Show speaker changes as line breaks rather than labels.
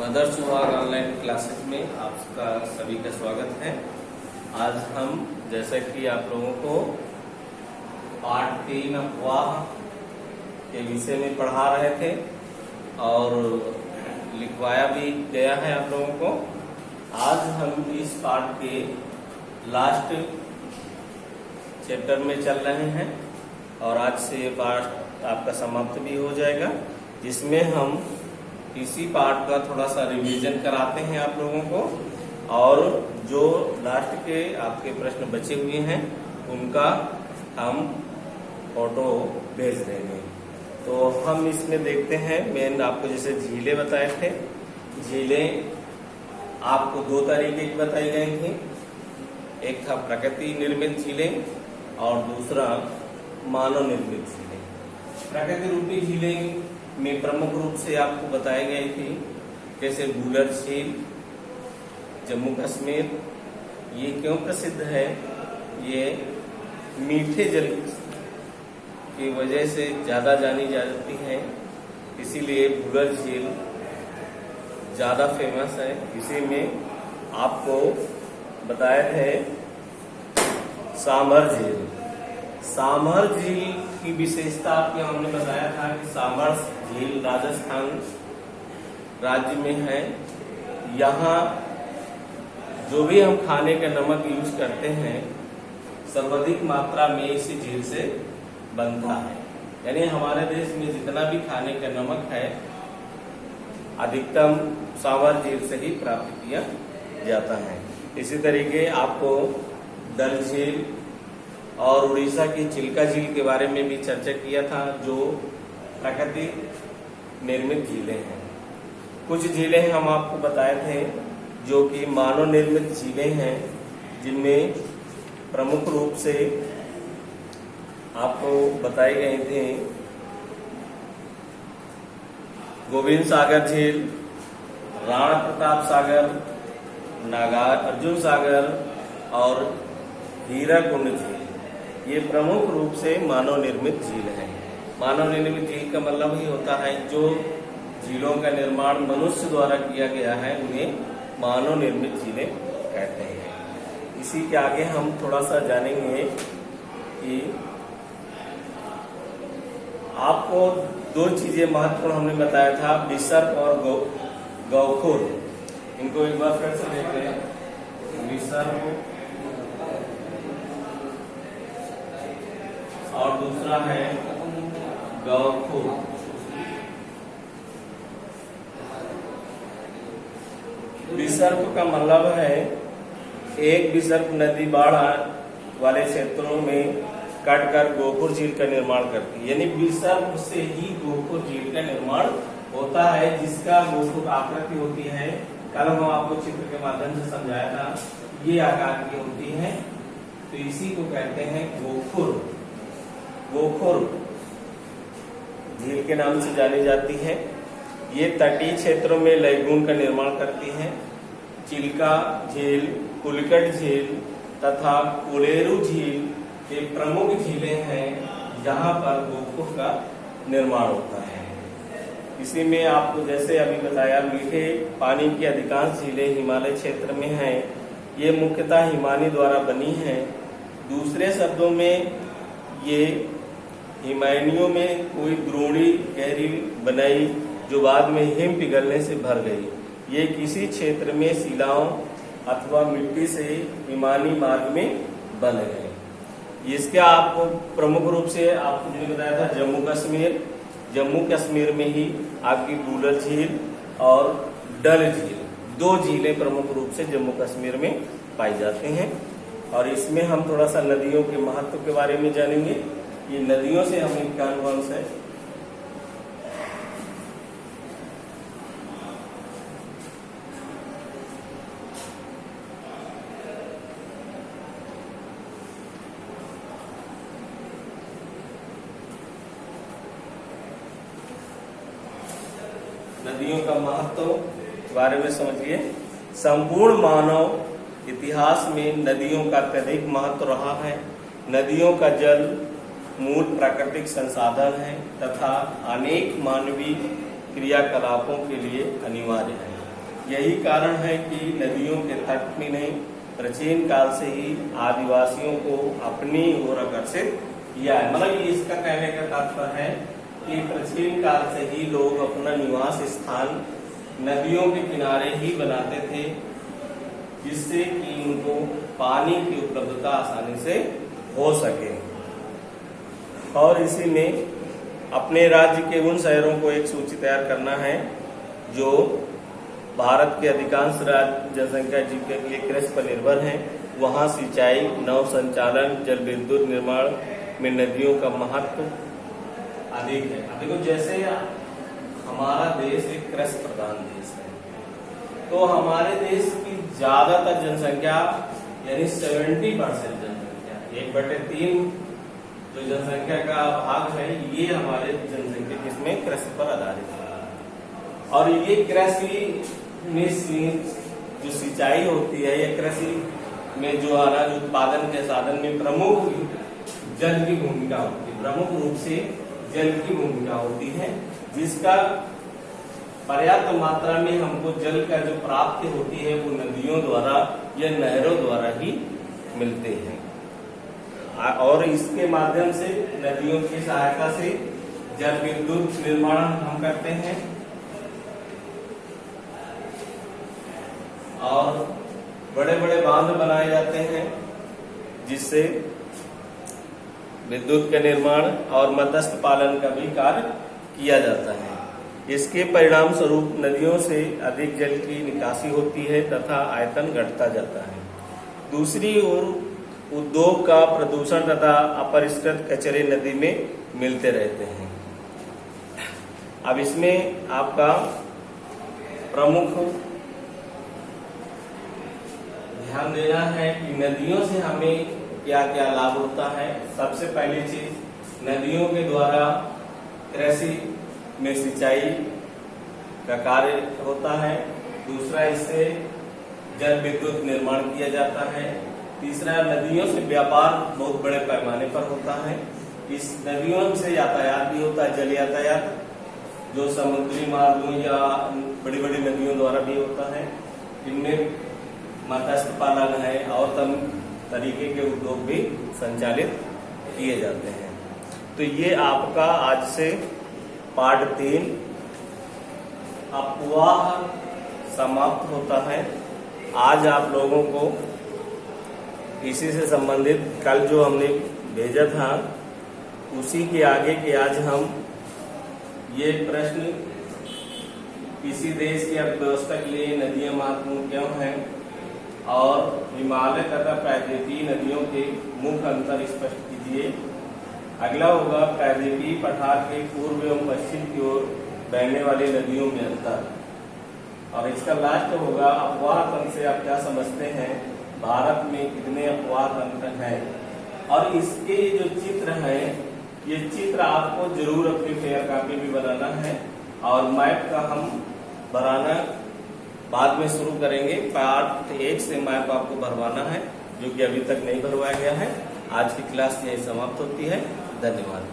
Mother सुहाग online classes में आपका सभी का स्वागत है। आज हम जैसा कि आप लोगों को पाठ 3 अफवाह के विषय में पढ़ा रहे थे और लिखवाया भी गया है आप लोगों को। आज हम इस पाठ के लास्ट चैप्टर में चल रहे हैं और आज से ये पाठ आपका समाप्त भी हो जाएगा, जिसमें हम इसी पाठ का थोड़ा सा रिवीजन कराते हैं आप लोगों को और जो लास्ट के आपके प्रश्न बचे हुए हैं उनका हम फोटो भेज देंगे। तो हम इसमें देखते हैं, मैंने आपको जैसे झीलें बताए थे, झीलें आपको 2 तरीके की बताई गई थी। एक था प्रकृति निर्मित झीलें और दूसरा मानव निर्मित झीलें। प्रकृति रूपी झीलें में प्रमुख रूप से आपको बताई गई थी, जैसे बुलर झील जम्मू कश्मीर। ये क्यों प्रसिद्ध है? ये मीठे जल की वजह से ज्यादा जानी जाती है, इसीलिए बुलर झील ज्यादा फेमस है। इसी में आपको बताया है सांभर झील। सांभर झील की विशेषता आपको हमने बताया था कि सांभर झील राजस्थान राज्य में है। यहाँ जो भी हम खाने का नमक यूज करते हैं सर्वाधिक मात्रा में इसी झील से बनता है। यानी हमारे देश में जितना भी खाने का नमक है अधिकतम सांभर झील से ही प्राप्त किया जाता है। इसी तरीके आपको डल झील और उड़ीसा की चिल्का झील के बारे में भी चर्चा किया था, जो प्राकृतिक निर्मित झीलें हैं। कुछ झीलें हम आपको बताए थे जो कि मानव निर्मित झीलें हैं, जिनमें प्रमुख रूप से आपको बताए गए थे गोविंद सागर झील, राणा प्रताप सागर, नागार्जुन सागर और हीराकुंड झील। ये प्रमुख रूप से मानव निर्मित झील है। मानव निर्मित झील का मतलब ही होता है जो झीलों का निर्माण मनुष्य द्वारा किया गया है, उन्हें मानव निर्मित झीलें कहते हैं। इसी के आगे हम थोड़ा सा जानेंगे कि आपको 2 चीजें महत्वपूर्ण हमने बताया था, विसर्प और गौखुर। इनको एक बार फिर से देखते हैं। विसर्प और दूसरा है गौखुर। विसर्प का मतलब है एक विसर्प नदी बाढ़ वाले क्षेत्रों में काटकर गोखुर झील का निर्माण करती है। यानी विसर्प से ही गोखुर झील का निर्माण होता है, जिसका गोखुर आकृति होती है। कल हम आपको चित्र के माध्यम से समझाया था, ये आकार की होती है, तो इसी को कहते हैं गोखुर। गोखुर झील के नाम से जानी जाती है। ये तटीय क्षेत्रों में लैगून का निर्माण करती है। चिल्का झील, कुलकट झील तथा कुलेरू झील ये प्रमुख झीलें हैं जहां पर गोखुर का निर्माण होता है। इसी में आपको जैसे अभी बताया, मीठे पानी की अधिकांश झीलें हिमालय क्षेत्र में हैं। ये मुख्यतः हिमानी द्वारा बनी हैं। दूसरे शब्दों में ये हिमानियों में कोई द्रोणी गहरी बनाई जो बाद में हिम पिघलने से भर गई। ये किसी क्षेत्र में शिलाओं अथवा मिट्टी से हिमानी मार्ग में बन गए। इसके आपको प्रमुख रूप से आपको जो बताया था जम्मू कश्मीर में ही आपकी बुलर झील और डल झील, 2 झीलें प्रमुख रूप से जम्मू कश्मीर में पाई जाती हैं। और इसमें हम थोड़ा सा नदियों के महत्व के बारे में जानेंगे। ये नदियों से हमें क्या अनुभव है? नदियों का महत्व के बारे में समझिए। संपूर्ण मानव इतिहास में नदियों का अत्यधिक महत्व रहा है। नदियों का जल मूल प्राकृतिक संसाधन है तथा अनेक मानवीय क्रियाकलापों के लिए अनिवार्य है। यही कारण है कि नदियों के तट में नहीं, प्राचीन काल से ही आदिवासियों को अपनी ओर आकर्षित किया है। मतलब इसका कहने का तात्पर्य है कि प्राचीन काल से ही लोग अपना निवास स्थान नदियों के किनारे ही बनाते थे, जिससे कि उनको पानी की उपलब्धता आसानी से हो सके। और इसी में अपने राज्य के उन शहरों को एक सूची तैयार करना है जो भारत के अधिकांश राज्य जनसंख्या जी के लिए कृषि पर निर्भर हैं। वहाँ सिंचाई, नौ संचालन, जल विद्युत निर्माण में नदियों का महत्व अधिक है। देखो, जैसे हमारा देश एक कृषि प्रधान देश है, तो हमारे देश की ज्यादातर जनसंख्या यानी 70% जनसंख्या, 1/3 जो जनसंख्या का भाग है, ये हमारे जनसंख्या किसमें कृषि पर आधारित है। और ये कृषि में जो सिंचाई होती है या कृषि में जो अनाज उत्पादन के साधन में प्रमुख जल की भूमिका होती है, प्रमुख रूप से जल की भूमिका होती है, जिसका पर्याप्त मात्रा में हमको जल का जो प्राप्ति होती है वो नदियों द्वारा या नहरों द्वारा ही मिलते हैं। और इसके माध्यम से नदियों की सहायता से जल विद्युत निर्माण हम करते हैं और बड़े बड़े बांध बनाए जाते हैं, जिससे विद्युत का निर्माण और मत्स्य पालन का भी कार्य किया जाता है। इसके परिणाम स्वरूप नदियों से अधिक जल की निकासी होती है तथा आयतन घटता जाता है। दूसरी ओर उद्योग का प्रदूषण तथा अपरिष्कृत कचरे नदी में मिलते रहते हैं। अब इसमें आपका प्रमुख ध्यान देना है कि नदियों से हमें क्या क्या लाभ होता है। सबसे पहली चीज, नदियों के द्वारा कृषि में सिंचाई का कार्य होता है। दूसरा, इससे जल विद्युत निर्माण किया जाता है। तीसरा, नदियों से व्यापार बहुत बड़े पैमाने पर होता है। इस नदियों से यातायात भी होता है, जल यातायात जो समुद्री मार्गों या बड़ी बड़ी नदियों द्वारा भी होता है। इनमें मत्स्य पालन है और तरीके के उद्योग भी संचालित किए जाते हैं। तो ये आपका आज से पार्ट 3 अपवाह समाप्त होता है। आज आप लोगों को इसी से संबंधित कल जो हमने भेजा था उसी के आगे के आज हम ये प्रश्न, किसी देश की अर्थव्यवस्था के लिए नदियां महत्वपूर्ण क्यों हैं और हिमालय तथा प्रायद्वीपीय नदियों के मुख्य अंतर स्पष्ट कीजिए। अगला होगा प्रायद्वीपीय पठार के पूर्व एवं पश्चिम की ओर बहने वाली नदियों में अंतर। और इसका लास्ट होगा अपवाह तंत्र से आप क्या समझते हैं, भारत में कितने अपवाह तंत्र हैं। और इसके जो चित्र हैं, ये चित्र आपको जरूर अपनी फेयर कॉपी भी बनाना है और मैप का हम बनाना बाद में शुरू करेंगे। पार्ट 1 से मैप आपको भरवाना है, जो कि अभी तक नहीं भरवाया गया है। आज की क्लास यही समाप्त होती है। धन्यवाद।